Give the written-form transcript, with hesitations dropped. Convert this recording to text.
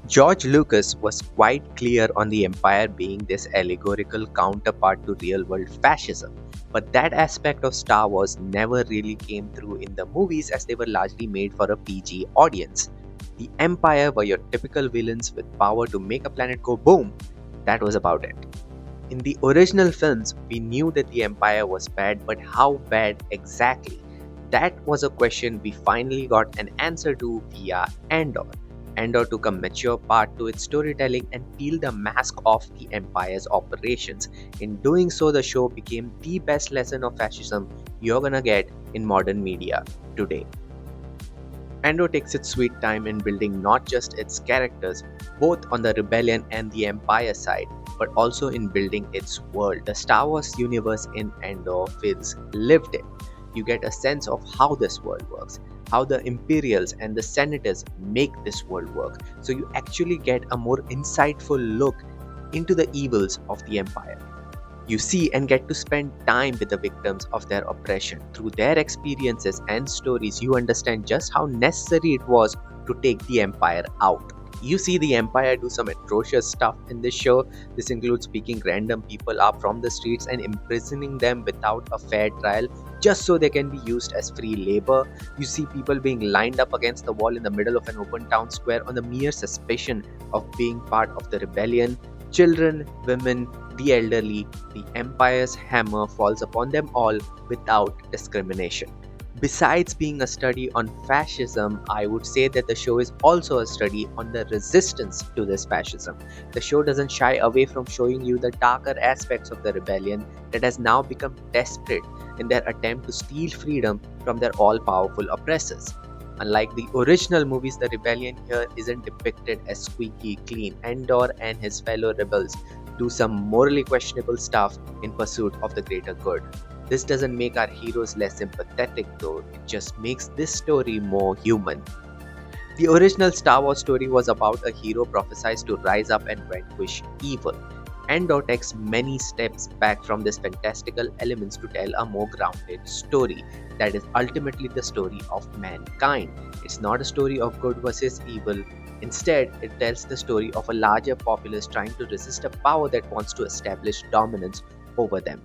George Lucas was quite clear on the Empire being this allegorical counterpart to real world fascism, but that aspect of Star Wars never really came through in the movies as they were largely made for a PG audience. The Empire were your typical villains with power to make a planet go boom. That was about it. In the original films, we knew that the Empire was bad, but how bad exactly? That was a question we finally got an answer to via Andor. Andor took a mature part to its storytelling and peeled the mask off the Empire's operations. In doing so, the show became the best lesson of fascism you're gonna get in modern media today. Andor takes its sweet time in building not just its characters, both on the rebellion and the Empire side, but also in building its world. The Star Wars universe in Andor feels lived in. You get a sense of how this world works, how the Imperials and the Senators make this world work. So you actually get a more insightful look into the evils of the Empire. You see and get to spend time with the victims of their oppression. Through their experiences and stories, you understand just how necessary it was to take the Empire out. You see the Empire do some atrocious stuff in this show. This includes picking random people up from the streets and imprisoning them without a fair trial just so they can be used as free labor. You see people being lined up against the wall in the middle of an open town square on the mere suspicion of being part of the rebellion. Children, women, the elderly, the Empire's hammer falls upon them all without discrimination. Besides being a study on fascism, I would say that the show is also a study on the resistance to this fascism. The show doesn't shy away from showing you the darker aspects of the rebellion that has now become desperate in their attempt to steal freedom from their all powerful oppressors. Unlike the original movies, the rebellion here isn't depicted as squeaky clean. Andor and his fellow rebels do some morally questionable stuff in pursuit of the greater good. This doesn't make our heroes less sympathetic though, it just makes this story more human. The original Star Wars story was about a hero prophesied to rise up and vanquish evil. Andor takes many steps back from these fantastical elements to tell a more grounded story that is ultimately the story of mankind. It's not a story of good versus evil. Instead, it tells the story of a larger populace trying to resist a power that wants to establish dominance over them.